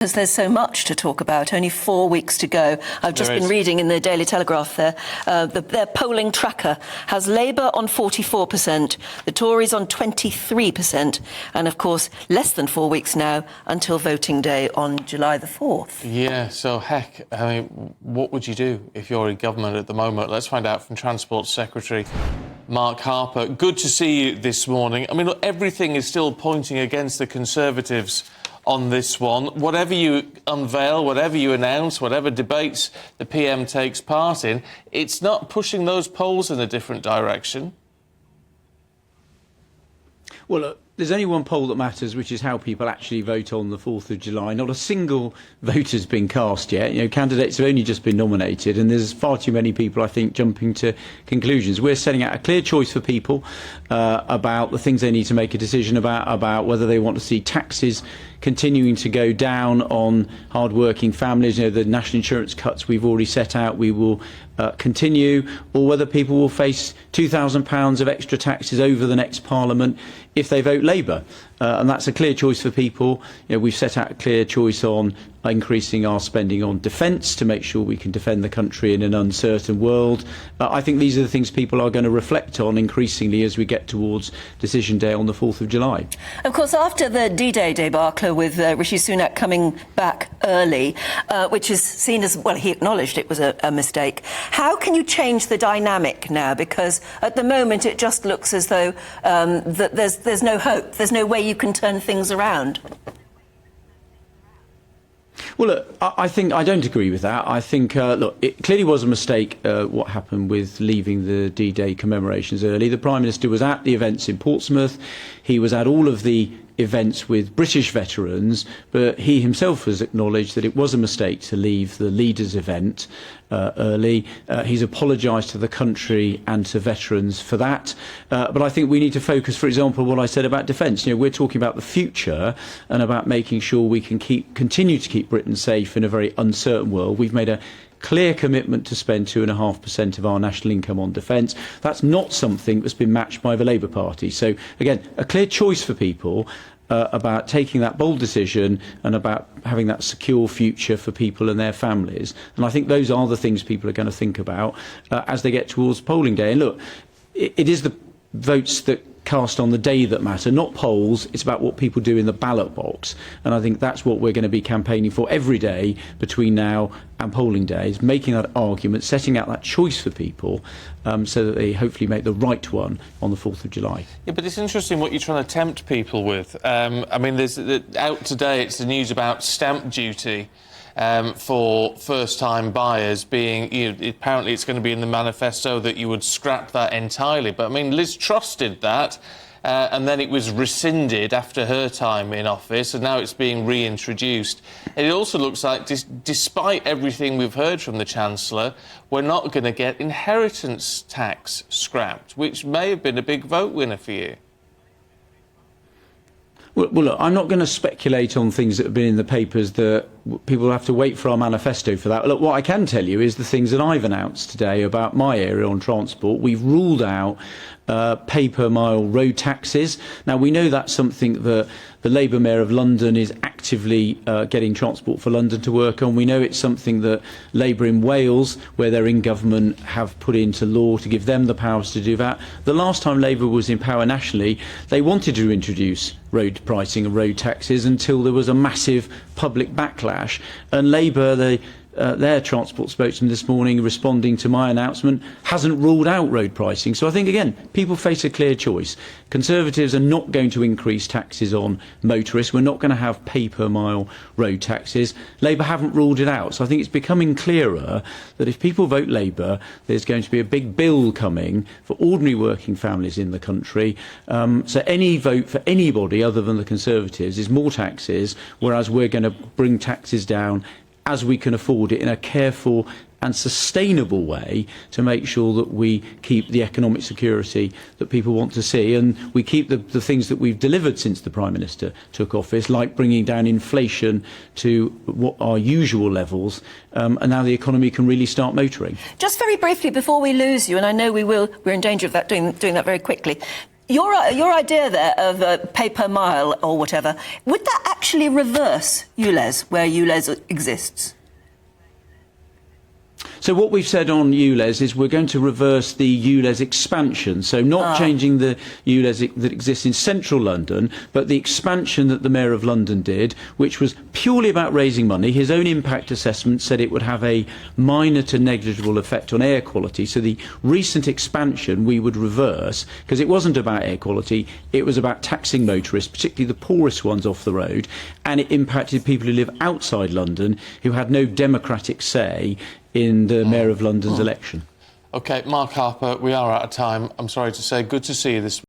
Because there's so much to talk about, only 4 weeks to go. I've just been reading in the Daily Telegraph there, their polling tracker has Labour on 44%, the Tories on 23%, and of course less than 4 weeks now until voting day on July the 4th. Yeah, so heck, I mean, what would you do if you're in government at the moment? Let's find out from Transport Secretary Mark Harper. Good to see you this morning. I mean, look, everything is still pointing against the Conservatives on this one. Whatever you unveil, whatever you announce, whatever debates the PM takes part in, it's not pushing those polls in a different direction. Well, look, there's only one poll that matters, which is how people actually vote on the 4th of July. Not a single vote has been cast yet. You know, candidates have only just been nominated, and there's far too many people, I think, jumping to conclusions. We're setting out a clear choice for people about the things they need to make a decision about whether they want to see taxes continuing to go down on hard-working families. You know, the national insurance cuts we've already set out, we will continue, or whether people will face £2,000 of extra taxes over the next Parliament if they vote Labour. And that's a clear choice for people. You know, we've set out a clear choice on increasing our spending on defence to make sure we can defend the country in an uncertain world. I think these are the things people are going to reflect on increasingly as we get towards decision day on the 4th of July. Of course, after the D-Day debacle with Rishi Sunak coming back early, which is seen as, well, he acknowledged it was a mistake. How can you change the dynamic now? Because at the moment it just looks as though that there's no hope, there's no way you can turn things around. Well, look, I think I don't agree with that. I think, look, it clearly was a mistake what happened with leaving the D-Day commemorations early. The Prime Minister was at the events in Portsmouth. He was at all of the events with British veterans, but he himself has acknowledged that it was a mistake to leave the leaders' event early. He's apologised to the country and to veterans for that. But I think we need to focus, for example, what I said about defence. You know, we're talking about the future and about making sure we can continue to keep Britain safe in a very uncertain world. We've made a clear commitment to spend 2.5% of our national income on defence. That's not something that's been matched by the Labour Party. So, again, a clear choice for people about taking that bold decision and about having that secure future for people and their families. And I think those are the things people are going to think about as they get towards polling day. And look, it is the votes that cast on the day that matter, not polls. It's about what people do in the ballot box, and I think that's what we're going to be campaigning for every day between now and polling days, making that argument, setting out that choice for people so that they hopefully make the right one on the 4th of July. Yeah, but it's interesting what you're trying to tempt people with. I mean, there's out today, it's the news about stamp duty for first-time buyers being, you know, apparently it's going to be in the manifesto that you would scrap that entirely. But, I mean, Liz Truss did that, and then it was rescinded after her time in office, and now it's being reintroduced. And it also looks like, despite everything we've heard from the Chancellor, we're not going to get inheritance tax scrapped, which may have been a big vote winner for you. Well, look, I'm not going to speculate on things that have been in the papers that people will have to wait for our manifesto for that. Look, what I can tell you is the things that I've announced today about my area on transport. We've ruled out pay-per-mile road taxes. Now, we know that's something that the Labour Mayor of London is actively getting Transport for London to work on. We know it's something that Labour in Wales, where they're in government, have put into law to give them the powers to do that. The last time Labour was in power nationally, they wanted to introduce road pricing and road taxes until there was a massive public backlash. And Labour, their transport spokesman this morning, responding to my announcement, hasn't ruled out road pricing. So I think, again, people face a clear choice. Conservatives are not going to increase taxes on motorists. We're not going to have pay-per-mile road taxes. Labour haven't ruled it out. So I think it's becoming clearer that if people vote Labour, there's going to be a big bill coming for ordinary working families in the country. So any vote for anybody other than the Conservatives is more taxes, whereas we're going to bring taxes down as we can afford it in a careful and sustainable way to make sure that we keep the economic security that people want to see, and we keep the things that we've delivered since the Prime Minister took office, like bringing down inflation to what our usual levels, and now the economy can really start motoring. Just very briefly before we lose you, and I know we will, we're in danger of that doing that very quickly. Your idea there of pay per mile or whatever, would that actually reverse ULEZ where ULEZ exists? So what we've said on ULEZ is we're going to reverse the ULEZ expansion. So not changing the ULEZ that exists in central London, but the expansion that the Mayor of London did, which was purely about raising money. His own impact assessment said it would have a minor to negligible effect on air quality. So the recent expansion we would reverse, because it wasn't about air quality, it was about taxing motorists, particularly the poorest ones off the road, and it impacted people who live outside London who had no democratic say in the Mayor of London's election. OK, Mark Harper, we are out of time. I'm sorry to say, good to see you this